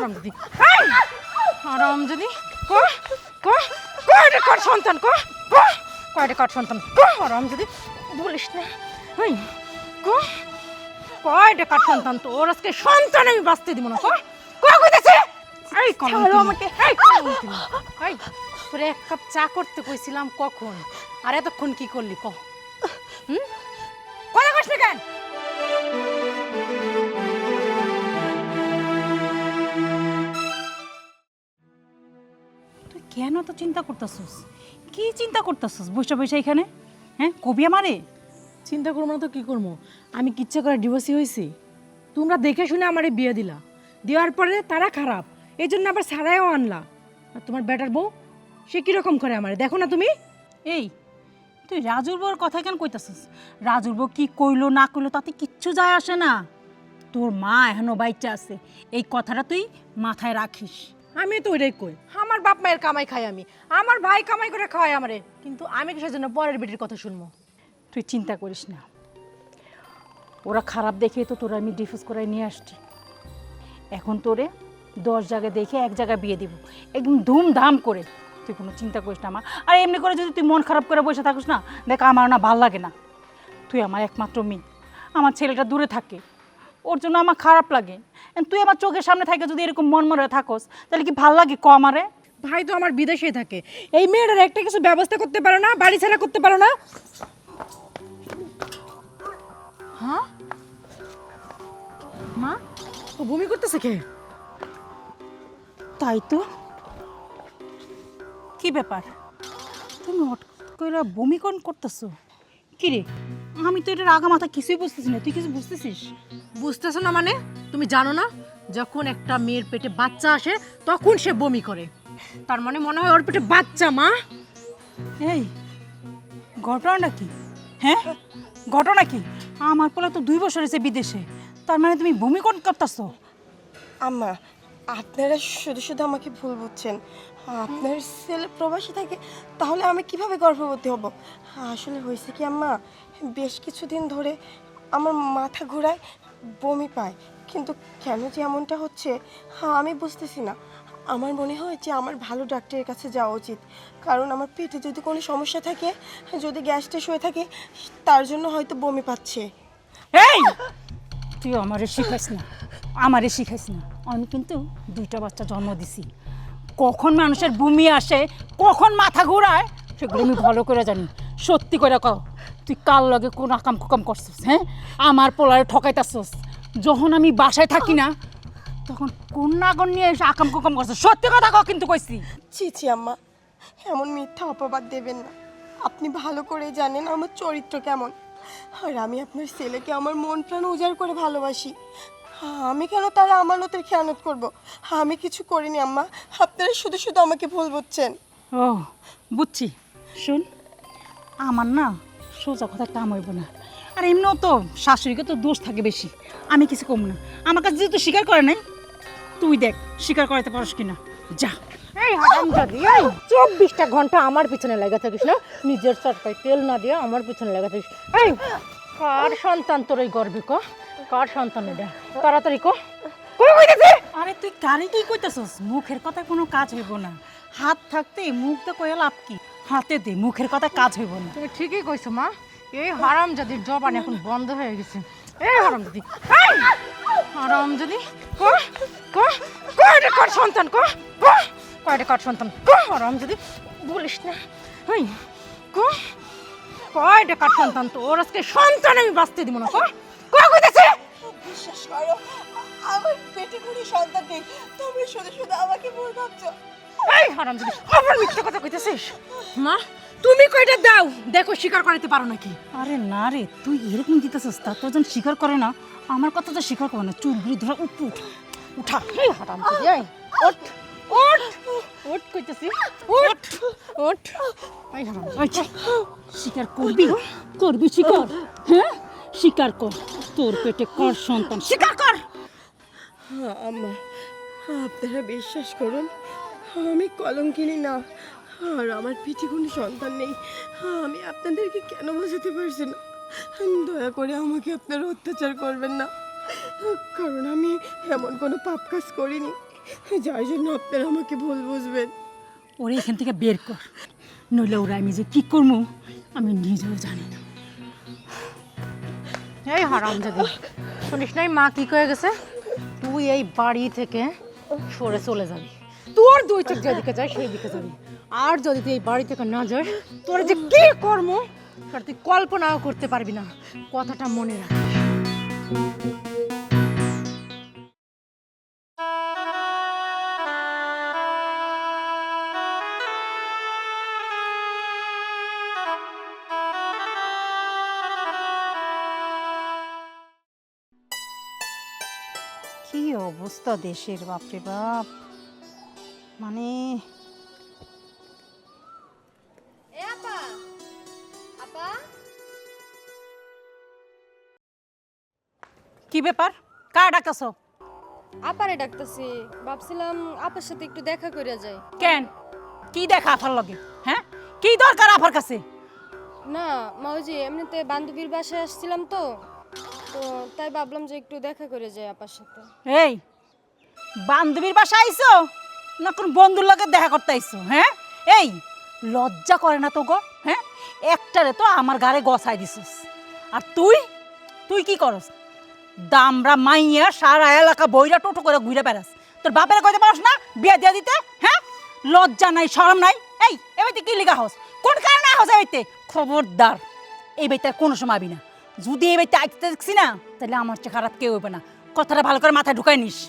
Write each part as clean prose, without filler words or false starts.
হারামজাদি হারামজাদি কয়টা কার সন্তান কয়টা কার সন্তান হারামজাদি বলিস না কয়টা কার সন্তান তোর আজকে সন্তান আমি বাঁচতে দিব না কইতেছে এই কলম আমাকে এই তোরে এক কাপ চা করতে কইছিলাম কখন আর এতক্ষণ কি করলি ক কথা কইছ না কেন তুই কেন তো চিন্তা করতেছিস কি চিন্তা করতেছিস বসে বসে এখানে হ্যাঁ কবি আমারে চিন্তা করবো না তো কি করবো আমি কিচ্ছা করে ডিভোর্সি হয়েছি তোমরা দেখে শুনে আমারে বিয়ে দিলা দেওয়ার পরে তারা খারাপ এই জন্য আবার ছাড়াইও আনলা আর তোমার বেটার বউ সে কিরকম করে আমারে দেখো না তুমি এই তুই রাজুর বউর কথা কেন কইতাছিস রাজুর বউ কি কইলো না কইলো তাতে কিচ্ছু যায় আসে না তোর মা এখনো বাইচা আছে এই কথাটা তুই মাথায় রাখিস আমি তো ওইটাই কই আমার বাপ মায়ের কামাই খাই আমি আমার ভাই কামাই করে খাওয়াই আমারে কিন্তু আমি কিসের জন্য পরের বেটির কথা শুনবো তুই চিন্তা করিস না ওরা খারাপ দেখে তো তোরা আমি ডিভোর্স করাই নিয়ে আসছি এখন তোরে 10 জায়গায় দেখে এক জায়গায় বিয়ে দিব একদম ধুমধাম করে তুই কোনো চিন্তা করিস না আমার আর এমনি করে যদি তুই মন খারাপ করে বসে থাকিস না দেখ আমার না ভাল লাগে না তুই আমার একমাত্র মেয়ে আমার ছেলেটা দূরে থাকে ওর জন্য আমার খারাপ লাগে তুই আমার চোখের সামনে থাকে যদি এরকম মন মরে থাকস তাহলে কি ভাল লাগে ক আমারে ভাই তো আমার বিদেশে থাকে এই মেয়েটার একটা কিছু ব্যবস্থা করতে পারো না বাড়ি ছাড়া করতে পারো না হ্যাঁ মা ও বমি করতেছে কে তাই তো কি ব্যাপার তুমি কইরা বমি কোন করতেছো কি রে আমি তো এটার আগা মাথা কিছুই বুঝতেছি না তুই কিছু বুঝতেছিস বুঝতেছো না মানে তুমি জানো না যখন একটা মেয়ের পেটে বাচ্চা আসে তখন সে বমি করে তার মানে মনে হয় ওর পেটে বাচ্চা মা এই ঘটনাটা কি হ্যাঁ ঘটনা কি আমার পোলা তো 2 বছর হয়েছে বিদেশে তার মানে তুমি বমি কোন করতেছো আম্মা আপনারা শুধু শুধু আমাকে ভুল বুঝছেন আপনার ছেলে প্রবাসী থাকে তাহলে আমি কিভাবে গর্ভবতী হব আসলে হয়েছে কি আম্মা বেশ কিছুদিন ধরে আমার মাথা ঘোরায় বমি পায় কিন্তু কেন যে এমনটা হচ্ছে আমি বুঝতেছি না আমার মনে হয় যে আমার ভালো ডাক্তারের কাছে যাওয়া উচিত কারণ আমার পেটে যদি কোনো সমস্যা থাকে যদি গ্যাসটা হয়ে থাকে তার জন্য হয়তো বমি পাচ্ছে এই তুই আমারে শিখাইস না আমি কিন্তু 2টা বাচ্চা জন্ম দিছি কখন মানুষের বমি আসে কখন মাথা ঘোরায় সেগুলো আমি ভালো করে জানি সত্যি করে কও তুই কাল লগে কোন আকাম কুকাম করছিস হ্যাঁ আমার পোলারে ঠকাইতাছস যখন আমি বাসায় থাকি না তখন কোন নাগর নিয়ে এসে আকাম কুকাম করছিস সত্যি কথা কও কিন্তু কইছি ছি আম্মা এমন মিথ্যা অপবাদ দেবেন না আপনি ভালো করে জানেন আমার চরিত্র কেমন আর আমি আপনার ছেলেকে আমার মন প্রাণ উজাড় করে ভালোবাসি আমি কেন তারা আমানতের খেয়ানত করব আমি কিছু করিনি আম্মা আপনারা শুধু শুধু আমাকে ভুল বুঝছেন ও বুঝছি শুন আমার না সোজা কথা কাম হইব না আর এমনিও তো শাশুড়িকে তো দোষ থাকে বেশি আমি কিছু কম না আমার কাছে যেহেতু স্বীকার করে নাই তুই দেখ স্বীকার করাতে পারস কিনা যা এই হারামজাদি এই 24টা ঘন্টা আমার পিছনে লাগা থাকিস না নিজের চটকায় তেল না দিয়ে আমার পিছনে লাগা থাকিস এই কার সন্তান তোর এই গর্বে ক কার সন্তান এটা তাড়াতাড়ি ক কই কইতেছিস আরে তুই কারে কি কইতাছস মুখের কথা কোনো কাজ হইব না হাত থাকতে মুখ তো কইয়া লাভ কি হাতে দে মুখের কথা কাজ হইব না তুমি ঠিকই কইছো মা এই হারামজাদির জবান এখন বন্ধ হয়ে গেছে এই হারামজাদি এই হারামজাদি ক ক কয়টা কার সন্তান ক কয়টা কার সন্তান হারামজাদি বলিস না এই ক কয়টা কার সন্তান তোর আজকে সন্তান আমি বাঁচতে দিব না ক কইতেছে বিশ্বাস করো আমার পেটে কোনো সন্তান নেই তুমি শুধু শুধু আমাকে ভুল ভাবছো এই হারামজাদি আবার মিথ্যা কথা কইতেছিস মা তুমি কয়টা দাও দেখো স্বীকার করতে পারো নাকি আরে না রে তুই এরকম দিতেছিস তারপর যখন স্বীকার করে না আমার কথা তো স্বীকার করে না চুলগুলি ধরে উঠা এই হারামজাদি এই ওঠ ওঠ ওঠ কইতেছি ওঠ ওঠ এই হারামজাদি স্বীকার করবি স্বীকার হ্যাঁ স্বীকার কর তোর পেটে কার সন্তান স্বীকার কর আম্মা আপনারা বিশ্বাস করুন আমি কলঙ্কিনী না আর আমার পিঠে কোনো সন্তান নেই আমি আপনাদেরকে কেন বোঝাতে পারছি না দয়া করে আমাকে আপনারা অত্যাচার করবেন না কারণ আমি এমন কোনো পাপ কাজ করিনি যার জন্য আপনারা আমাকে ভুল বুঝবেন। ওরে এখান থেকে বের কর, নইলে ওরা আমি যে কি করবো আমি নিজেও জানি না। এই হারামজাদি, শুনিস নাই মা কি কয়ে গেছে? তুই এই বাড়ি থেকে সরে চলে যাবি, তোর দুই চোখ যেদিকে যায় সেই দিকে যাবি। আর যদি তুই এই বাড়ি থেকে না যাস, তোর যে কি কর্ম সেটা তুই কল্পনাও করতে পারবি না। কথাটা মনে রাখ। কি অবস্থা দেশের, বাপরে বাপ। মানে কি ব্যাপার, কার ডাকতেছ? আপারে ডাকতেছি, ভাবছিলাম আপার সাথে একটু দেখা করে যাই। কেন, কি দেখা আফার লগে? হ্যাঁ, কি দরকার আফার কাছে? না মাউজি, এমনিতে বান্ধবীর বাসায় আসছিলাম তো তো তাই ভাবলাম যে একটু দেখা করে যাই আপার সাথে। এই বান্ধবীর বাসা আইছো না কোন বন্ধুর লগে দেখা করতে আইছো? হ্যাঁ, এই লজ্জা করে না তো গো? হ্যাঁ, একটারে তো আমার গাড়ে গছাই দিছিস, আর তুই তুই কি করস? দামরা মাইয়া সারা এলাকা বইরা টোটো করে ঘুরে বেড়াস। তোর বাপের কইতে পারস না বিয়া দিয়া দিতে? হ্যাঁ, লজ্জা নাই, শরম নাই? এই এবাইতে কি লিখা হস? কোন কারণে হস এবাইতে? খবরদার এই বাইতে কোনো সময় আবি না। যদি এই বাইতে আইতে দেখছি না, তাহলে আমার চেয়ে খারাপ কেউ হইবে না। কথাটা ভালো করে মাথায় ঢুকাই নিস।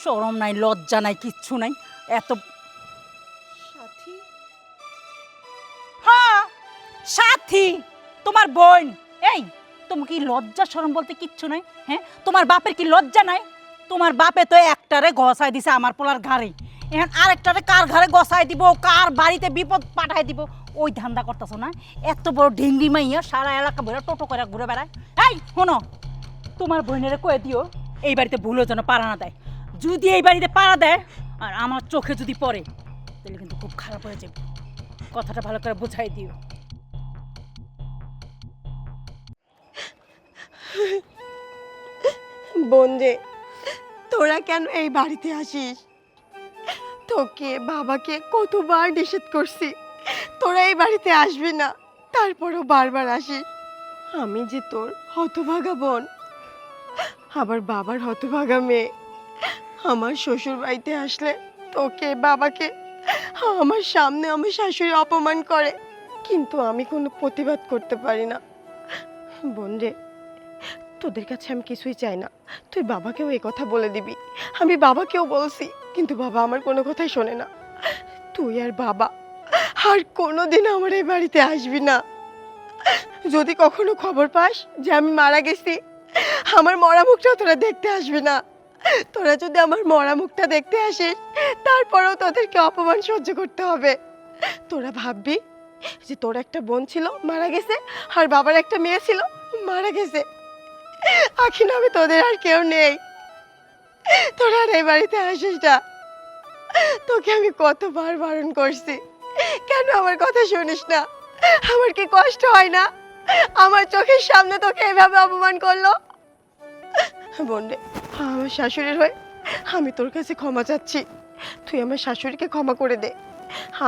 শরম নাই, লজ্জা নাই, কিচ্ছু নাই। এত সাথী? হ্যাঁ, সাথী তোমার বোন। এই তোমার কি লজ্জা শরম বলতে কিচ্ছু নাই? হ্যাঁ, তোমার বাপের কি লজ্জা নাই? তোমার বাপে তো একটারে গছাই দিছে আমার পোলার ঘাড়ে, এখন আরেকটারে কার ঘাড়ে গছাই দিব, কার বাড়িতে বিপদ পাঠাই দিব, ওই ধান্দা করতেছো না? এত বড় ঢিংরি মাইয়া সারা এলাকা ভরে টোটো করে ঘুরে বেড়ায়। এই শোনো, তোমার বোনেরে কয়ে দিও এই বাড়িতে ভুলেও যেন পাড়া না দেয়। যদি এই বাড়িতে পাড়া দেয় আর আমার চোখে যদি পড়ে, তাহলে কিন্তু খুব খারাপ হয়ে যাবে। কথাটা ভালো করে বুঝাই দিও। বোন রে, তোরা কেন এই বাড়িতে আসিস? তোকে বাবাকে কতবার নিষেধ করছি তোরা এই বাড়িতে আসবি না, তারপরও বারবার আসিস। আমি যে তোর হতভাগা বোন, আবার বাবার হতভাগা মেয়ে। আমার শ্বশুর বাড়িতে আসলে তোকে বাবাকে আমার সামনে আমার শাশুড়ি অপমান করে, কিন্তু আমি কোনো প্রতিবাদ করতে পারি না। বোন রে, তোদের কাছে আমি কিছুই চাই না, তুই বাবাকেও এই কথা বলে দিবি। আমি বাবাকেও বলছি, কিন্তু বাবা আমার কোনো কথাই শোনে না। তুই আর বাবা আর কোনোদিন আমার এই বাড়িতে আসবি না। যদি কখনো খবর পাস যে আমি মারা গেছি, আমার মরা মুখটা তোরা দেখতে আসবি না। তোরা যদি আমার মরা মুখটা দেখতে আসিস, তারপরেও তোদেরকে অপমান সহ্য করতে হবে। তোরা ভাববি যে তোর একটা বোন ছিল মারা গেছে, আর বাবার একটা মেয়ে ছিল মারা গেছে। আখি নামে তোদের আর কেউ নেই। তোরা আর এই বাড়িতে আসিস না। তোকে আমি কতবার বারণ করছি, কেন আমার কথা শুনিস না? আমার কি কষ্ট হয় না? আমার চোখের সামনে তোকে এভাবে অপমান করলো। বোন রে, আমার শাশুড়ির হয়ে আমি তোর কাছে ক্ষমা চাচ্ছি। তুই আমার শাশুড়িকে ক্ষমা করে দে।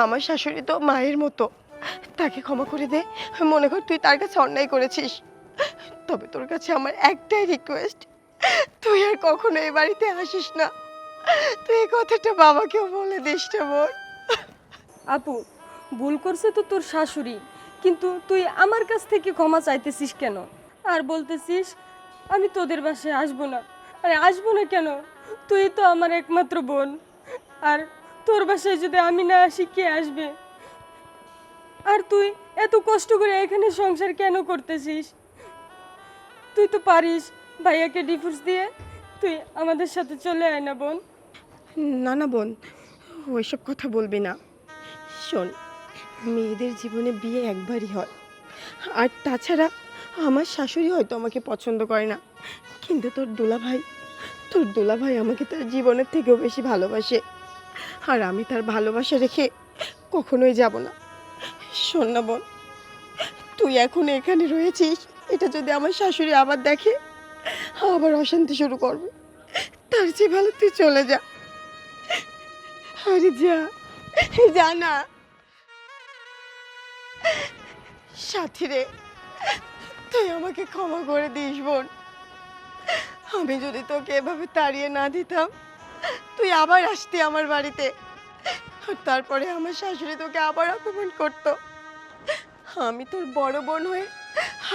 আমার শাশুড়ি তো মায়ের মতো, তাকে ক্ষমা করে দে। মনে কর তুই তার কাছে অন্যায় করেছিস। তবে তোর কাছে আমার একটাই রিকোয়েস্ট, তুই আর কখনো এই বাড়িতে আসিস না। তুই এই কথাটা বাবাকেও বলে দিস না বোন। আপু, ভুল করছে তো তোর শাশুড়ি, কিন্তু তুই আমার কাছ থেকে ক্ষমা চাইতেছিস কেন? আর বলতেছিস আমি তোদের বাসায় আসবো না। আরে আসবো না কেন? তুই তো আমার একমাত্র বোন, আর তোর বাসায় যদি আমি না আসি কে আসবে? আর তুই এত কষ্ট করে এখানে সংসার কেন করতেছিস? তুই তো পারিস ভাইয়াকে ডিভোর্স দিয়ে তুই আমাদের সাথে চলে আয় না বোন। না না বোন, ওইসব কথা বলবি না। শোন, মেয়েদের জীবনে বিয়ে একবারই হয়, আর তাছাড়া আমার শাশুড়ি হয়তো আমাকে পছন্দ করে না, কিন্তু তোর দুলাভাই আমাকে তার জীবনের থেকেও বেশি ভালোবাসে, আর আমি তার ভালোবাসা রেখে কখনোই যাব না। শোন না বোন, তুই এখন এখানে রয়েছিস, এটা যদি আমার শাশুড়ি আবার দেখে, আবার অশান্তি শুরু করবে। তার চেয়ে ভালো তুই চলে যা। আরে যা, জানা সাথী রে, তুই আমাকে ক্ষমা করে দিস বোন। আমি যদি তোকে এভাবে তাড়িয়ে না দিতাম, তুই আবার আসতি আমার বাড়িতে, আর তারপরে আমার শাশুড়ি তোকে আবার অপমান করতো। আমি তোর বড় বোন হয়ে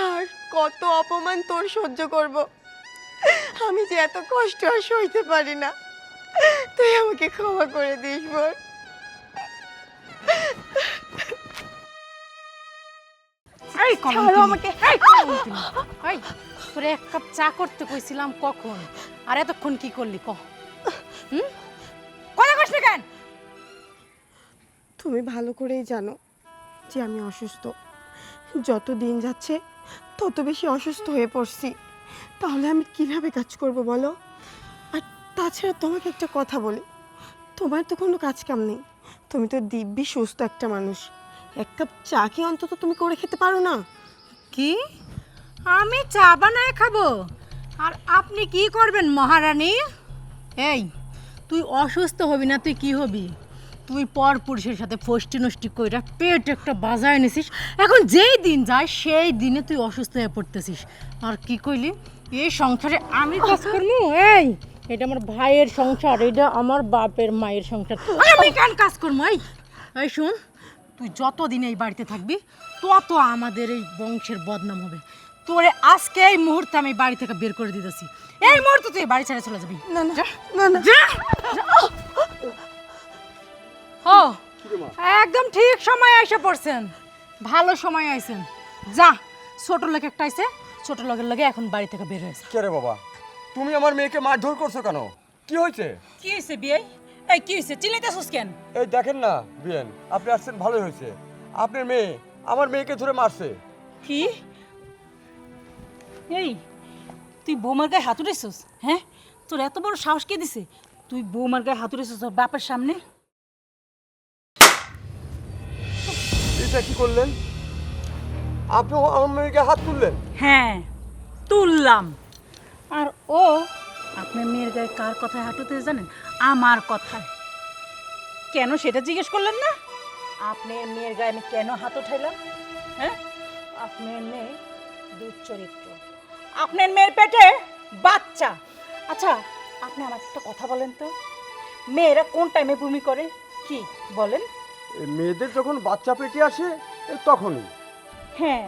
আর কত অপমান তোর সহ্য করব। আমি যে এত কষ্ট আর সইতে পারি না, তুই আমাকে ক্ষমা করে দিস বোন। এই ছাড়ো আমাকে। এই তোরে এক কাপ চা করতে কইছিলাম কখন, আর এতক্ষণ কি করলি ক? কথা কইছ না কেন? তুমি ভালো করেই জানো যে আমি অসুস্থ। যত দিন যাচ্ছে তত বেশি অসুস্থ হয়ে পড়ছি। তাহলে আমি কিভাবে কাজ করব বলো? আর তাছাড়া তোমাকে একটা কথা বলি, তোমার তো কোনো কাজ কাম নেই, তুমি তো দিব্যি সুস্থ একটা মানুষ। এক কাপ চা কি অন্তত তুমি করে খেতে পারো না? কি আমি চা বানায় খাবো আর আপনি কি করবেন মহারানী? এই তুই অসুস্থ হবি না, তুই কি হবি? তুই পর পুরুষের সাথে ফষ্টি নষ্টি কইরা পেট একটা বাজায় নিছিস, এখন যেই দিন যায় সেই দিনে তুই অসুস্থ হয়ে পড়তেছিস। আর কি কইলি এই সংসারে আমি কাজ করবো? এই এটা আমার ভাইয়ের সংসার, এটা আমার বাপের মায়ের সংসার, আমি কেন কাজ করবো? এই শুন, তুই যতদিন এই বাড়িতে থাকবি তত আমাদের এই বংশের বদনাম হবে। তোরে আজকে এই মুহূর্তে আমি বাড়ি থেকে বের করে দিতেছি, এই মুহূর্তে তুই বাড়ি ছেড়ে চলে যাবি। না না না না, যা ও একদম ঠিক সময় এসে পড়ছেন, ভালো সময় আইছেন। যা, ছোট লোক একটা আইছে, ছোট লোকের লাগে এখন বাড়ি থেকে বের হয়েছে। কে রে বাবা, তুমি আমার মেয়েকে মারধর করছো কেন? কি হয়েছে? কি হয়েছে বিয়ে? এই কি হয়েছে, চিল্লাইতেছস কেন? এই দেখেন না বিয়েন, আপনি আসছেন ভালোই হয়েছে। আপনার মেয়ে আমার মেয়েকে ধরে মারছে। কি? এই তুই বৌমার গায়ে হাত উঠেছিস? হ্যাঁ, তোর এত বড় সাহস কে দিছে? তুই বৌমার গায়ে হাত উঠেছিস তোর বাপের সামনে? এটা কি করলেন? আপনি আমার মেয়েকে হাত তুললেন? হ্যাঁ তুললাম। আর ও আপনার মেয়ের গায়ে কার কথায় হাত উঠেছে জানেন? আমার কথায়। কেন সেটা জিজ্ঞেস করলেন না? আপনার মেয়ের গায়ে আমি কেন হাত উঠাইলাম? হ্যাঁ, আপনার মেয়ে দুশ্চরিত্র, আপনার মেয়ের পেটে বাচ্চা। আচ্ছা আপনি আমার একটা কথা বলেন তো, মেয়েরা কোন টাইমে বমি করে? কি বলেন? এই মেয়েদের যখন বাচ্চা পেটে আসে তখনই। হ্যাঁ,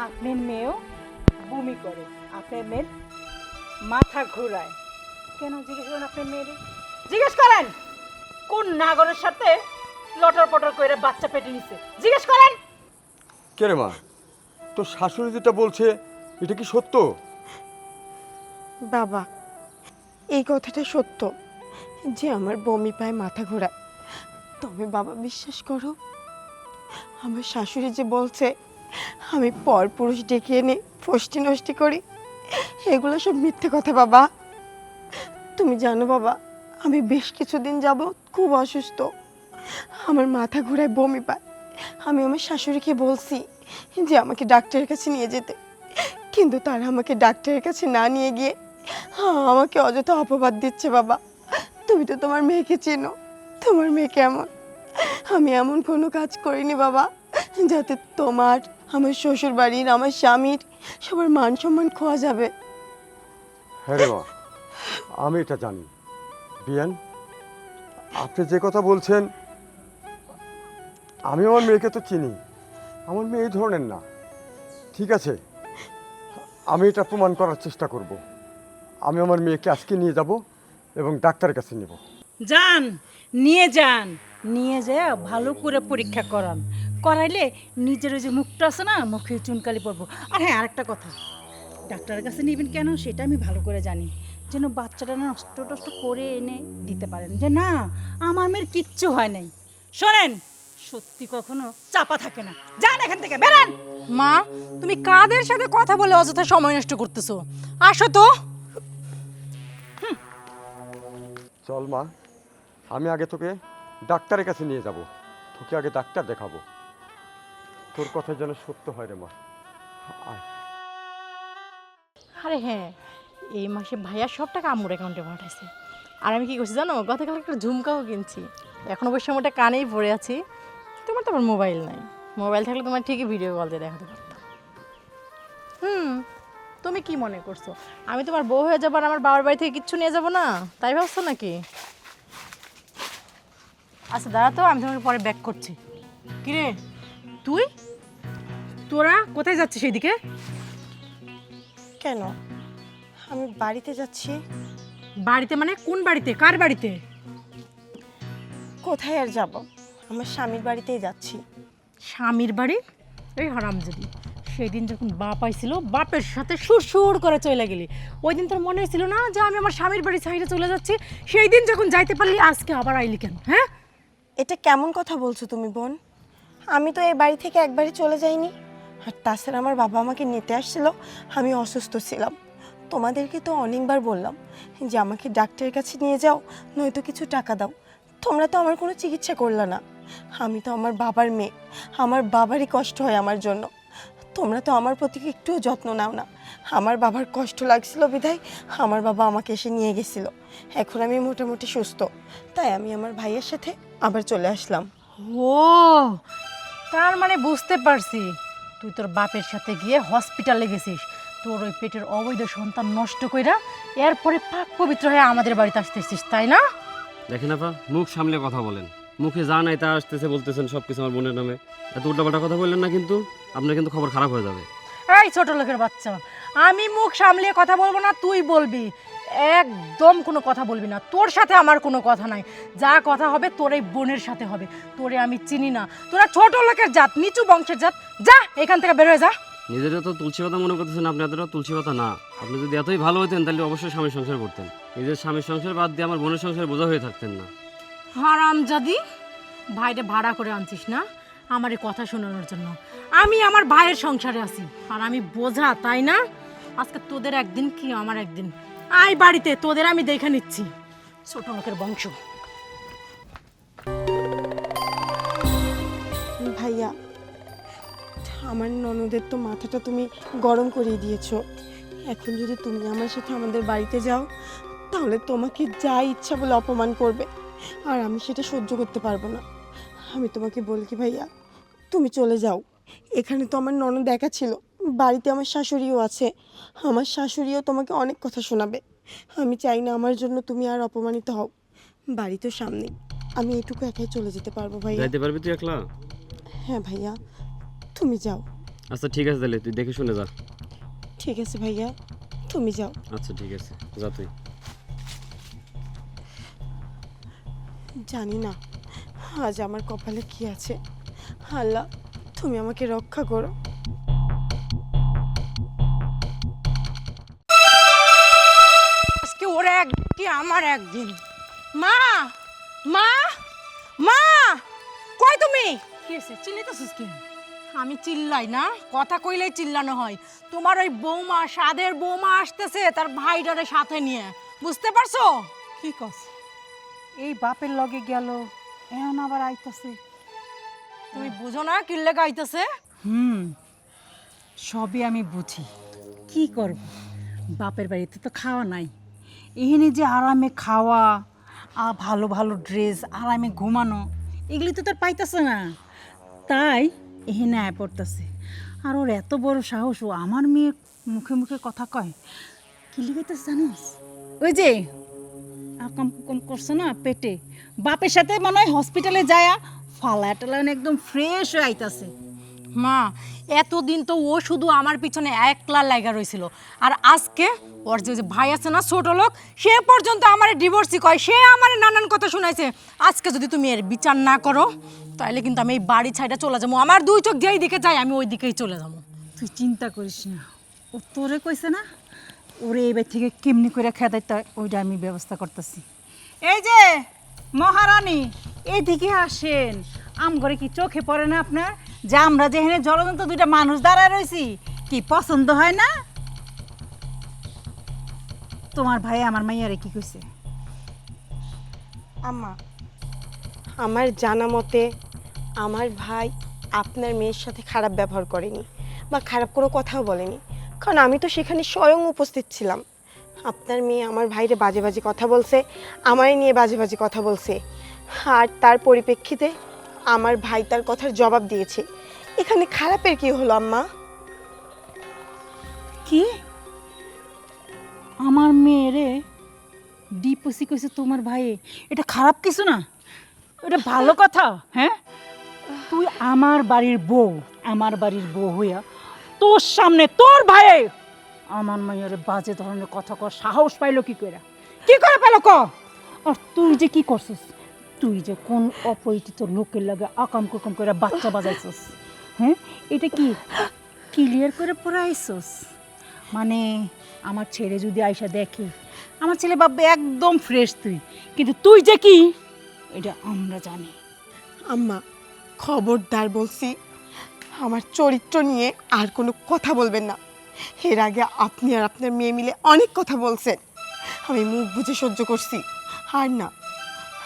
আপনার মেয়েও বমি করে, আপনার মেয়ের মাথা ঘোরায়। কেন জিজ্ঞেস করেন আপনার মেয়েরে? জিজ্ঞেস করেন কোন নাগরের সাথে লটর পটর করে বাচ্চা পেটে নিছে, জিজ্ঞেস করেন। কে রে মা, তোর শাশুড়ি যেটা বলছে এটা কি সত্য? বাবা, এই কথাটা সত্য যে আমার বমি পায়, মাথা ঘোরায়। তবে বাবা বিশ্বাস করো, আমার শাশুড়ি যে বলছে আমি পর পুরুষ ডেকে এনে ফষ্টি নষ্টি করি, এগুলো সব মিথ্যে কথা বাবা। তুমি জানো বাবা, আমি বেশ কিছুদিন যাব খুব অসুস্থ, আমার মাথা ঘোরায়, বমি পায়। আমি আমার শাশুড়িকে বলছি যে আমাকে ডাক্তারের কাছে নিয়ে যেতে, কিন্তু তারা আমাকে ডাক্তারের কাছে না নিয়ে গিয়ে আমাকে অযথা অপবাদ দিচ্ছে। বাবা তুমি তো তোমার মেয়েকে চেনো, তোমার মেয়ে কেমন। আমি এমন কোনো কাজ করিনি বাবা যাতে তোমার, আমার শ্বশুর বাড়ির, আমার স্বামীর সবার মান সম্মান খোয়া যাবে। হ্যাঁ রে মা, আমি এটা জানি। বিয়ান, আপনি যে কথা বলছেন, আমি আমার মেয়েকে তো চিনি, আমার মেয়ে এই ধরনের না। ঠিক আছে, আমি এটা প্রমাণ করার চেষ্টা করব। আমি আমার মেয়েকে আজকে নিয়ে যাব এবং ডাক্তারের কাছে নেব। যান, নিয়ে যান, নিয়ে যায় ভালো করে পরীক্ষা করান, করাইলে নিজের ওই যে মুখটা আছে না, মুখে চুনকালি পড়বো। আর হ্যাঁ, আরেকটা কথা, ডাক্তারের কাছে নেবেন কেন সেটা আমি ভালো করে জানি, যেন বাচ্চাটা নষ্ট টষ্ট করে এনে দিতে পারেন, যে না আমার মেয়ের কিচ্ছু হয় নাই। শোনেন, সত্যি কখনো চাপা থাকে না। যান এখান থেকে, বেরান। মা, তুমি কাদের সাথে কথা বলে অযথা সময় নষ্ট করতেছো? আসো তো। চল মা, আমি আগে তোকে ডাক্তারের কাছে নিয়ে যাব, তোকে আগে ডাক্তার দেখাবো। তোর কথা যেন সত্য হয় রে মা। আয়। আরে হ্যাঁ, এই মাসে ভাইয়া সব টাকা আম্মুর অ্যাকাউন্টে পাঠাইছে। আর আমি কি করছি জানো, গতকাল একটা ঝুমকাও কিনছি, এখন অবশ্য ওটা কানেই পড়ে আছি। তোমার তো আমার মোবাইল নাই, মোবাইল থাকলে তোমার ঠিকই ভিডিও কল দিয়ে দেখাতে পারতাম। তুমি কি মনে করছো আমি তোমার বউ হয়ে যাবো আর আমার বাবার বাড়ি থেকে কিচ্ছু নিয়ে যাবো না, তাই ভাবছো নাকি? আচ্ছা দাঁড়া তো, আমি তোমাকে পরে ব্যাক করছি। কিরে তুই, তোরা কোথায় যাচ্ছিস সেইদিকে? কেন? আমি বাড়িতে যাচ্ছি। বাড়িতে মানে কোন বাড়িতে, কার বাড়িতে? কোথায় আর যাব, আমার স্বামীর বাড়িতেই যাচ্ছি। স্বামীর বাড়ি? এই হারামজাদি, সেদিন যখন বাপ আইছিল বাপের সাথে সুর করে চলে গেলি, ওই দিন তোর মনে হয়েছিল না যে আমি আমার স্বামীর বাড়ি সাইডে চলে যাচ্ছি? সেই দিন যখন যাইতে পারলি আজকে আবার আইলি কেন? হ্যাঁ, এটা কেমন কথা বলছো তুমি বোন? আমি তো এই বাড়ি থেকে একবারই চলে যাইনি। আর তাছাড়া আমার বাবা আমাকে নিতে আসছিল, আমি অসুস্থ ছিলাম। তোমাদেরকে তো অনেকবার বললাম যে আমাকে ডাক্তারের কাছে নিয়ে যাও, নয়তো কিছু টাকা দাও। তোমরা তো আমার কোনো চিকিৎসা করলে না। আমি তো আমার বাবার মেয়ে, আমার বাবারই কষ্ট হয় আমার জন্য। তোমরা তো আমার প্রতি একটুও যত্ন নাও না। আমার বাবার কষ্ট লাগছিল বিধায় আমার বাবা আমাকে এসে নিয়ে গেছিল। এখন আমি মোটামুটি সুস্থ, তাই আমি আমার ভাইয়ের সাথে আবার চলে আসলাম। ও তার মানে বুঝতে পারছি, তুই তোর বাপের সাথে গিয়ে হসপিটালে গেছিস, তোর ওই পেটের অবৈধ সন্তান নষ্ট কইরা এরপরে পাক পবিত্র হয়ে আমাদের বাড়িতে আসতেছিস, তাই না? দেখেন আপা, মুখ সামলে কথা বলেন। মুখে যা নাই তা আসতেছে বলতেছেন সব কিছু আমার বোনের নামে। এত উল্টাপাল্টা কথা বললেন না, কিন্তু আপনার কিন্তু খবর খারাপ হয়ে যাবে। এই ছোট লোকের বাচ্চা, আমি মুখ সামলিয়ে কথা বলবো না, তুই বলবি। একদম কোনো কথা বলবি না, তোর সাথে আমার কোনো কথা নাই। যা কথা হবে তোর এই বোনের সাথে হবে। তোরে আমি চিনি না, তোরা ছোট লোকের জাত, নিচু বংশের জাত। যা এখান থেকে বের হয়ে যা। নিজেরা তো তুলসী পাতা মনে করতেছেন, আপনি এতটা তুলসী পাতা না। আপনি যদি এতই ভালো হতেন তাহলে অবশ্যই স্বামীর সংসার করতেন। নিজের স্বামীর সংসার বাদ দিয়ে আমার বোনের সংসার বোঝা হয়ে থাকতেন না। হারামজাদি, ভাইটা ভাড়া করে আনছিস না আমার এই কথা শোনানোর জন্য? আমি আমার ভাইয়ের সংসারে আছি আর আমি বোঝা, তাই না? আজকে তোদের একদিন কি আমার একদিন। আয় বাড়িতে, তোদের আমি দেখে নিচ্ছি, ছোট লোকের বংশ। ভাইয়া, আমার ননদের তো মাথাটা তুমি গরম করিয়ে দিয়েছো। এখন যদি তুমি আমার সাথে আমাদের বাড়িতে যাও, তাহলে তোমাকে যা ইচ্ছা বলে অপমান করবে, আর আমি সেটা সহ্য করতে পারবো না। আমি তোমাকে বলি কি ভাইয়া, তুমি চলে যাও। এখানে তো আমার ননদ একা ছিল, বাড়িতে আমার শাশুড়িও আছে। আমার শাশুড়িও তোমাকে অনেক কথা শোনাবে। আমি চাই না আমার জন্য তুমি আর অপমানিত হও। বাড়ি তো সামনে, আমি এটুকু একাই চলে যেতে পারবো ভাইয়া। যাইতে পারবি তুই একলা? হ্যাঁ ভাইয়া, তুমি যাও। আচ্ছা ঠিক আছে, তাহলে তুই দেখে শুনে যা। ঠিক আছে ভাইয়া, তুমি যাও। আচ্ছা ঠিক আছে, যা তুই। জানি না আজ আমার কপালে কি আছে। আল্লাহ, তুমি আমাকে রক্ষা করো। আজকে ওর একদিন কি আমার একদিন। মা, মা, মা, কই তুমি? কি হয়েছে, চিল্লাইতেছিস কি? আমি চিল্লাই না, কথা কইলেই চিল্লানো হয়। তোমার ওই বৌমা, সাধের বৌমা আসতেছে তার ভাইটারে সাথে নিয়ে, বুঝতে পারছো? কি কস? এই বাপের লগে গেল, এখন আবার আইতাছে। তুমি বুঝো না কি লেগে আইতাছে? সবই আমি বুঝি, কি করব? বাপের বাড়িতে তো খাওয়া নাই, এখানে যে আরামে খাওয়া, ভালো ভালো ড্রেস, আরামে ঘুমানো, এগুলি তো তার পাইতেছে না, তাই এখানে আয় পড়তেছে। আর ওর এত বড় সাহস, ও আমার মেয়ে মুখে মুখে কথা কয়। কি লিখাইতেছে জানিস? ওই যে আকাম কুকম করছে না পেটে, বাপের সাথে মনে হয় হসপিটালে যায় ফালায় টালায় একদম ফ্রেশ হয়ে আইতাছে। মা, এতদিন তো ও শুধু আমার পিছনে একলা লাগা রয়েছিল, আর আজকে ওর যে ভাই আছে না ছোট লোক, সে পর্যন্ত আমার ডিভোর্সই কয়, সে আমার নানান কথা শুনাইছে। আজকে যদি তুমি এর বিচার না করো তাহলে কিন্তু আমি এই বাড়ি ছাইটা চলে যাবো। আমার দুই চোখ যেই দিকে যায় আমি ওই দিকেই চলে যাবো। তুই চিন্তা করিস না, ও তোরে কইছে না ওরে এবার থেকে কেমনি করে খেদাইতে হয় ওইটা আমি ব্যবস্থা করতেছি। এই যে মহারানী, এইদিকে আসেন। আম ঘরে কি চোখে পড়ে না আপনার যে আমরা যেখানে জলজন্ত দুইটা মানুষ দাঁড়ায় রয়েছি? কি পছন্দ হয় না? তোমার ভাই আমার মাইয়ারে কি কইছে? আম্মা, আমার জানা মতে আমার ভাই আপনার মেয়ের সাথে খারাপ ব্যবহার করেনি বা খারাপ কোনো কথাও বলেনি, কারণ আমি তো সেখানে স্বয়ং উপস্থিত ছিলাম। আপনার মেয়ে আমার ভাইরে বাজে বাজে কথা বলছে, আমায় নিয়ে বাজে বাজে কথা বলছে, আর তার পরিপ্রেক্ষিতে আমার ভাই তার কথার জবাব দিয়েছে। এখানে খারাপের কি হলো আম্মা? কি আমার মেয়েরে ডিপোসি কইছে তোমার ভাই? এটা খারাপ কিছু না, এটা ভালো কথা। হ্যাঁ, তুই আমার বাড়ির বউ হইয়া তোর সামনে তোর ভাইয়ে আমার মেয়ের বাজে ধরনের কথা কর সাহস পাইলো কি করে পেলো ক? আর তুই যে কি করছিস, তুই যে কোন অপরিচিত লোকের লাগে আকাম কুকাম করে বাচ্চা বাজাইছিস, হ্যাঁ এটা কি ক্লিয়ার করে পড়াইছিস? মানে আমার ছেলে যদি আয়সা দেখে, আমার ছেলে ভাববে একদম ফ্রেশ তুই, কিন্তু তুই যে কি এটা আমরা জানি। আম্মা খবরদার বলছি, আমার চরিত্র নিয়ে আর কোনো কথা বলবেন না। এর আগে আপনি আর আপনার মেয়ে মিলে অনেক কথা বলছেন, আমি মুখ বুজে সহ্য করছি। আর না,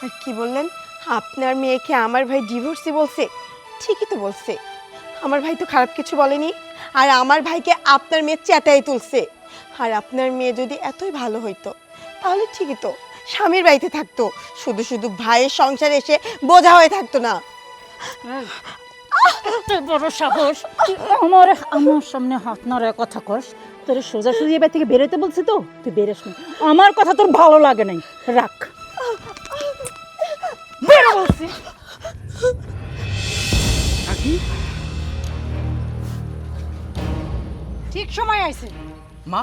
আর কি বললেন, আপনার মেয়েকে আমার ভাই ডিভোর্সি বলছে? ঠিকই তো বলছে, আমার ভাই তো খারাপ কিছু বলেনি। আর আমার ভাইকে আপনার মেয়ে চেটাই তুলছে। আর আপনার মেয়ে যদি এতই ভালো হইতো তাহলে ঠিকই তো স্বামীর বাড়িতে থাকতো, শুধু শুধু ভাইয়ের সংসারে এসে বোঝা হয়ে থাকতো না। এত বড় সাহস, তুই আমার সামনে হাত নাড়ায় কথা কস? তোর সোজাসুজি এবার থেকে বেরোতে বলছি তো, তুই বেরোস না। আমার কথা তোর ভালো লাগে নাই, রাখ, বেরো বলছি। ঠিক সময় আইছে। মা,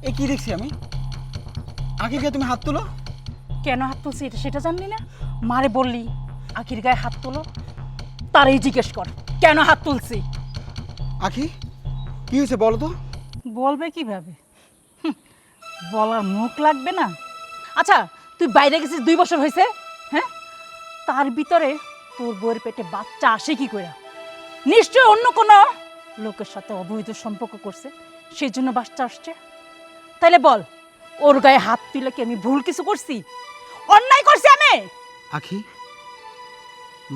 এ কি দেখছি আমি? আঁকিকে তুমি হাত তুলো। কেন হাত তুলছি এটা সেটা জানলি না? মারে বললি আখির গায়ে হাত তোলো, তারই জিজ্ঞেস কর কেন হাত তুলছি। আঁকি, কি হয়েছে বলো তো? বলবে কিভাবে? বলার মুখ লাগবে না? আচ্ছা, তুই বাইরে গেছিস 2 বছর হয়েছে, হ্যাঁ? তার ভিতরে তোর বউয়ের পেটে বাচ্চা আসে কি করে? নিশ্চয় অন্য কোনো লোকের সাথে অবৈধ সম্পর্ক করছে, সেই জন্য বাচ্চা আসছে। তাইলে বল, ওর গায়ে হাত তুলে কি আমি ভুল কিছু করছি, অন্যায় করছি আমি? আঁকি,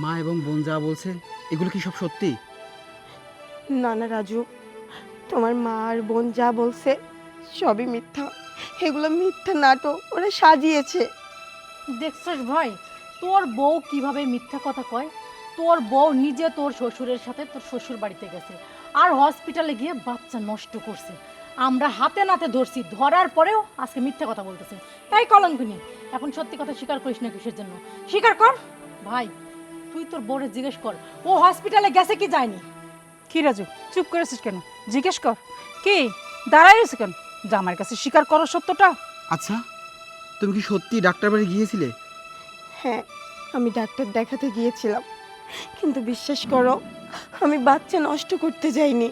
মা এবং বোন যা বলছে এগুলো কি সব সত্যি? না না রাজু, তোমার মা আর বোন যা বলছে সবই মিথ্যা। এগুলো মিথ্যা নাটক, ওরা সাজিয়েছে। দেখছিস ভাই, তোর বউ কিভাবে মিথ্যা কথা কয়? তোর বউ নিজে তোর শ্বশুরের সাথে তোর শ্বশুর বাড়িতে গেছে আর হসপিটালে গিয়ে বাচ্চা নষ্ট করছে। আমরা হাতে নাতে ধরছি, ধরার পরেও আজকে মিথ্যা কথা বলতেছে। তাই কলঙ্কিনী, এখন সত্যি কথা স্বীকার করিস না কিসের জন্য? স্বীকার কর ভাই, তুই তোর বউরে জিজ্ঞেস কর ও হসপিটালে গেছে কি যায়নি। কি রাজু, চুপ করেছিস কেন? জিজ্ঞেস কর। কি দাঁড়াই রয়েছে কেন? জামাইয়ের কাছে স্বীকার করো সত্যটা। আচ্ছা, তুমি কি সত্যি ডাক্তার বাড়ি গিয়েছিলে? হ্যাঁ, আমি ডাক্তার দেখাতে গিয়েছিলাম, কিন্তু বিশ্বাস করো আমি বাচ্চা নষ্ট করতে যাইনি।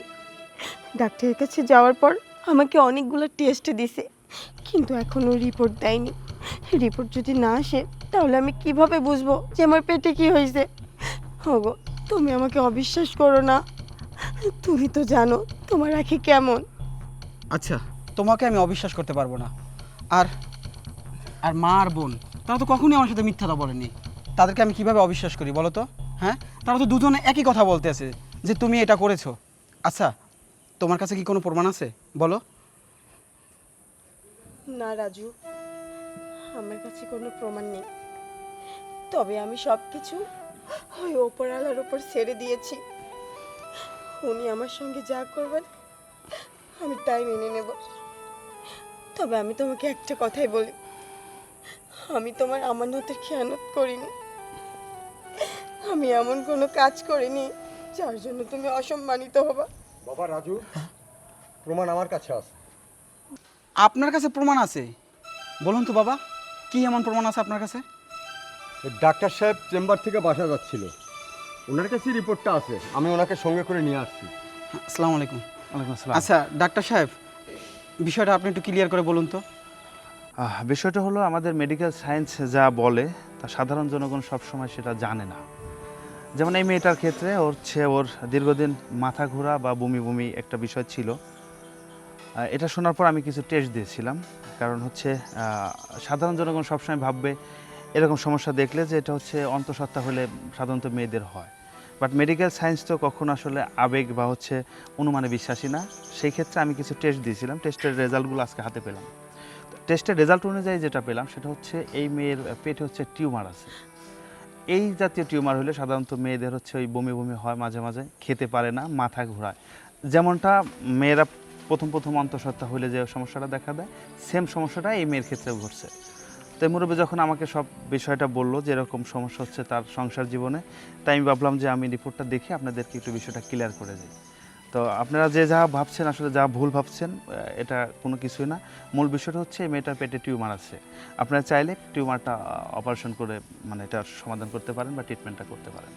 ডাক্তারের কাছে যাওয়ার পর আমাকে অনেকগুলো টেস্ট দিছে, কিন্তু এখনও রিপোর্ট দেয়নি। রিপোর্ট যদি না আসে তাহলে আমি কিভাবে বুঝবো যে আমার পেটে কি হয়েছে? ওগো, তুমি আমাকে অবিশ্বাস করো না, তুমি তো জানো তোমার আখি কেমন। আচ্ছা, তোমাকে আমি অবিশ্বাস করতে পারবো না। আর আর মা আর বোন তারা তো কখনোই আমার সাথে মিথ্যাটা বলেনি, তাদেরকে আমি কিভাবে অবিশ্বাস করি বলো তো? হ্যাঁ, তারা তো দুজনে একই কথা বলতে আছে যে তুমি এটা করেছো। আচ্ছা, তোমার কাছে কি কোনো প্রমাণ আছে বলো? না রাজু, আমার কাছে কোনো প্রমাণ নেই, তবে আমি সব কিছু ওই ওপরওয়ালার ওপর ছেড়ে দিয়েছি। উনি আমার সঙ্গে যা করবেন আমি তাই মেনে নেব। তবে আমি তোমাকে একটা কথাই বলি, আমি তোমার আমানতের খেয়ানত করিনি। আমি এমন কোনো কাজ করিনি যার জন্য তুমি অসম্মানিত হবা। বাবা রাজু, প্রমাণ আমার কাছে আছে। আপনার কাছে প্রমাণ আছে? বলুন তো বাবা, কি এমন প্রমাণ আছে আপনার কাছে? ডাক্তার সাহেব চেম্বার থেকে বাসা যাচ্ছিল, ওনার কাছে রিপোর্টটা আছে, আমি ওনাকে সঙ্গে করে নিয়ে আসছি। আসসালামু আলাইকুম। ওয়ালাইকুম আসসালাম। আচ্ছা ডাক্তার সাহেব, বিষয়টা আপনি একটু ক্লিয়ার করে বলুন তো। বিষয়টা হলো আমাদের মেডিকেল সায়েন্স যা বলে তা সাধারণ জনগণ সবসময় সেটা জানে না। যেমন এই মেয়েটার ক্ষেত্রে ওর দীর্ঘদিন মাথা ঘোরা বা বমি বমি একটা বিষয় ছিল। এটা শোনার পর আমি কিছু টেস্ট দিয়েছিলাম, কারণ সাধারণ জনগণ সবসময় ভাববে এরকম সমস্যা দেখলে যে এটা অন্তঃসত্ত্বা হলে সাধারণত মেয়েদের হয়। বাট মেডিকেল সায়েন্স তো কখনো আসলে আবেগ বা হচ্ছে অনুমানে বিশ্বাসী না। সেই ক্ষেত্রে আমি কিছু টেস্ট দিয়েছিলাম, টেস্টের রেজাল্টগুলো আজকে হাতে পেলাম। টেস্টের রেজাল্ট অনুযায়ী যেটা পেলাম সেটা হচ্ছে এই মেয়ের পেটে হচ্ছে টিউমার আছে। এই জাতীয় টিউমার হলে সাধারণত মেয়েদের হচ্ছে ওই বমি বমি হয়, মাঝে মাঝে খেতে পারে না, মাথা ঘোরায়। যেমনটা মেয়েরা প্রথম অন্তঃসত্ত্বা হলে যে সমস্যাটা দেখা দেয়, সেম সমস্যাটা এই মেয়ের ক্ষেত্রেও ঘটছে। তো মুরব্বী যখন আমাকে সব বিষয়টা বললো যে এরকম সমস্যা হচ্ছে তার সংসার জীবনে, তাই আমি ভাবলাম যে আমি রিপোর্টটা দেখে আপনাদেরকে একটু বিষয়টা ক্লিয়ার করে যাই। তো আপনারা যে যা ভাবছেন, আসলে যা ভুল ভাবছেন, এটা কোনো কিছুই না। মূল বিষয়টা হচ্ছে এই মেয়েটার পেটে টিউমার আছে। আপনারা চাইলে টিউমারটা অপারেশন করে মানে এটার সমাধান করতে পারেন বা ট্রিটমেন্টটা করতে পারেন।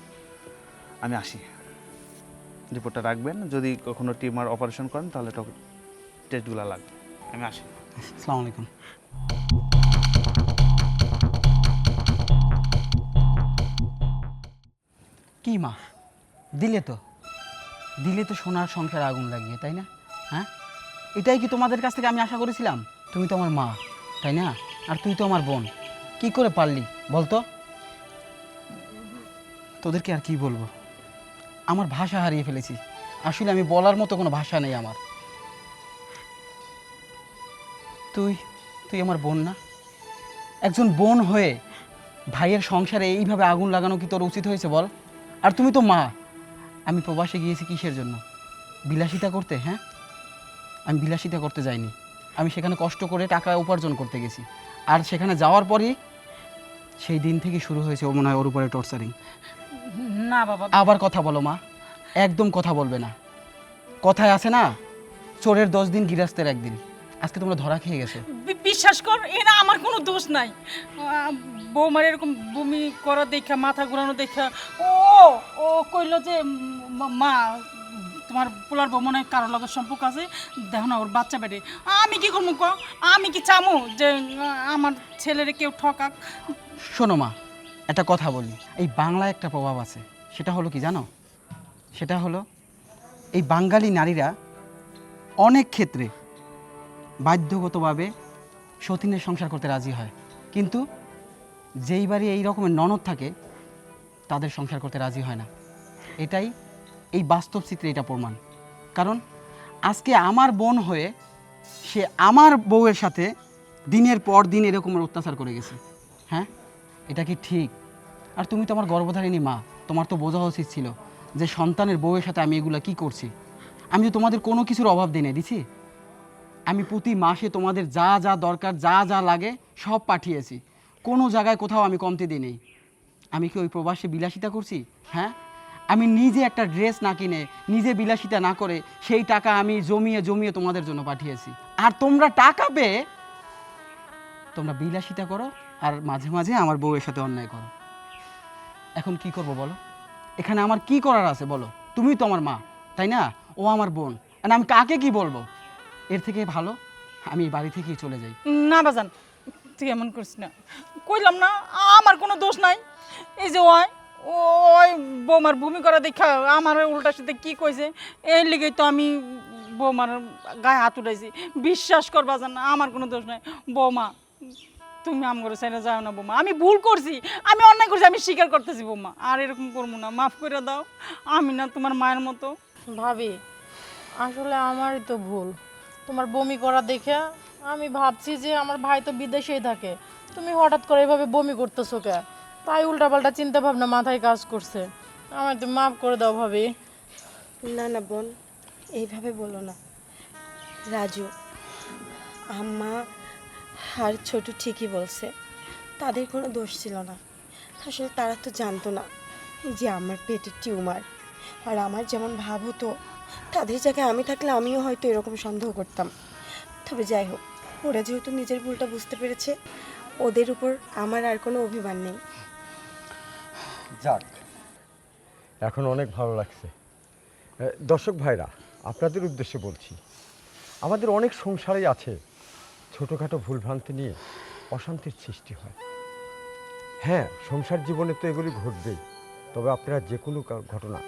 আমি আসি, রিপোর্টটা রাখবেন। যদি কখনো টিউমার অপারেশন করেন তাহলে টেস্টগুলো লাগবে। আমি আসি। আসসালামু আলাইকুম। কি মা, দিলে তো সোনার সংসারে আগুন লাগিয়ে, তাই না? হ্যাঁ, এটাই কি তোমাদের কাছ থেকে আমি আশা করেছিলাম? তুমি তো আমার মা, তাই না? আর তুই তো আমার বোন। কি করে পারলি বলতো? তোদেরকে আর কি বলবো, আমার ভাষা হারিয়ে ফেলেছি। আসলে আমি বলার মতো কোনো ভাষা নেই আমার। তুই আমার বোন না? একজন বোন হয়ে ভাইয়ের সংসারে এইভাবে আগুন লাগানো কি তোর উচিত হয়েছে বল? আর তুমি তো মা। আমি প্রবাসে গিয়েছি কিসের জন্য? বিলাসিতা করতে? হ্যাঁ, আমি বিলাসিতা করতে যাইনি। আমি সেখানে কষ্ট করে টাকা উপার্জন করতে গেছি। আর সেখানে যাওয়ার পরই সেই দিন থেকে শুরু হয়েছে ও মনে হয় ওর উপরে টর্চারিং। না বাবা, আবার কথা বলো মা, একদম কথা বলবে না। কথায় আছে না, চোরের 10 দিন গৃহস্থের 1 দিন। আজকে তোমরা ধরা খেয়ে গেছো। বিশ্বাস কর, এরা আমার কোনো দোষ নাই। বৌমার এরকম বমি করা দেখা, মাথা ঘোরানো দেখা ও কইলো যে মা তোমার পোলার বউ মনে হয় কারোর লগের সম্পর্ক আছে, দেখো না ওর বাচ্চা বেড়ে। আমি কি করবো ক? আমি কি চামু যে আমার ছেলেরে কেউ ঠকাক? শোনো মা, একটা কথা বলি। এই বাংলায় একটা প্রভাব আছে, সেটা হলো কি জানো? সেটা হলো এই বাঙালি নারীরা অনেক ক্ষেত্রে বাধ্যগতভাবে সতীনের সংসার করতে রাজি হয়, কিন্তু যেই বাড়ি এই রকমের ননদ থাকে তাদের সংসার করতে রাজি হয় না। এটাই এই বাস্তব চিত্রে এটা প্রমাণ। কারণ আজকে আমার বোন হয়ে সে আমার বউয়ের সাথে দিনের পর দিন এরকমের অত্যাচার করে গেছে। হ্যাঁ, এটা কি ঠিক? আর তুমি তো আমার গর্ভধারিণী মা, তোমার তো বোঝা উচিত ছিল যে সন্তানের বউয়ের সাথে আমি এগুলো কি করছি। আমি তো তোমাদের কোনো কিছুর অভাব দিই না, দিছি? আমি প্রতি মাসে তোমাদের যা যা দরকার, যা যা লাগে সব পাঠিয়েছি। কোনো জায়গায় কোথাও আমি কমতি দিই নেই। আমি কি ওই প্রবাসে বিলাসিতা করছি? হ্যাঁ, আমি নিজে একটা ড্রেস না কিনে, নিজে বিলাসিতা না করে সেই টাকা আমি জমিয়ে জমিয়ে তোমাদের জন্য পাঠিয়েছি। আর তোমরা টাকা পেয়ে তোমরা বিলাসিতা করো আর মাঝে মাঝে আমার বউয়ের সাথে অন্যায় করো। এখন কি করব বলো? এখানে আমার কি করার আছে বলো? তুমি তো আমার মা, তাই না? ও আমার বোন, আর আমি কাকে কি বলবো? এর থেকে ভালো আমি এই বাড়ি থেকেই চলে যাই। না বাজান, তুই এমন করিস না। কইলাম না আমার কোনো দোষ নাই। এই যে ওই বৌমার বমি করা দেখা আমার উল্টার সাথে কি কইছে, এই লিগেই তো আমি বৌমার গায়ে হাত উঠাইছি। বিশ্বাস কর বাজান, আমার কোনো দোষ নাই। বৌমা, তুমি আম করে চাইলে যাও না বৌমা। আমি ভুল করছি, আমি অন্যায় করছি, আমি স্বীকার করতেছি বৌমা। আর এরকম করবো না, মাফ করে দাও। আমি না তোমার মায়ের মতো। ভাবি, আসলে আমারই তো ভুল। তোমার বমি করা দেখে আমি ভাবছি যে আমার ভাই তো বিদেশেই থাকে, তুমি হঠাৎ করে এভাবে বমি করতেছো কে? তাই উল্টাপাল্টা চিন্তা ভাবনা মাথায় কাজ করছে। আমায় তুমি মাফ করে দাও ভাবি। না না বোন, এইভাবে বলো না। রাজু, আম্মা আর ছোট ঠিকই বলছে, তাদের কোনো দোষ ছিল না। আসলে তারা তো জানতো না যে আমার পেটে টিউমার। আর আমার যেমন ভাব হতো, তাদের জায়গায় আমি থাকলে আমিও হয়তো এরকম সন্দেহ করতাম। তবে যাই হোক, ওরা যেহেতু নিজের ভুলটা বুঝতে পেরেছে, ওদের উপর আমার আর কোনো অভিমান নেই। যাক, এখন অনেক ভালো লাগছে। দর্শক ভাইরা, আপনাদের উদ্দেশ্যে বলছি, আমাদের অনেক সংসারই আছে ছোটোখাটো ভুলভ্রান্তি নিয়ে অশান্তির সৃষ্টি হয়। হ্যাঁ, সংসার জীবনে তো এগুলি ঘটবেই। তবে আপনারা যে কোনো ঘটনা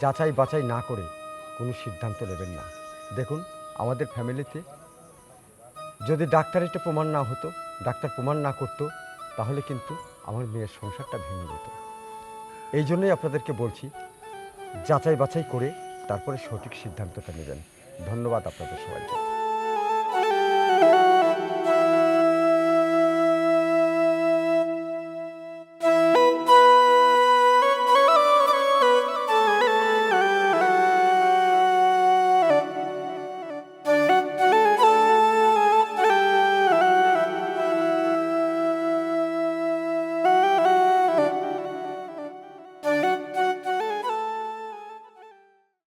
যাচাই বাছাই না করে কোনো সিদ্ধান্ত নেবেন না। দেখুন, আমাদের ফ্যামিলিতে যদি ডাক্তার এটা প্রমাণ না হতো, ডাক্তার প্রমাণ না করতো, তাহলে কিন্তু আমার মেয়ের সংসারটা ভেঙে যেত। এই জন্যই আপনাদেরকে বলছি, যাচাই বাছাই করে তারপরে সঠিক সিদ্ধান্তটা নেবেন। ধন্যবাদ আপনাদের সবাইকে।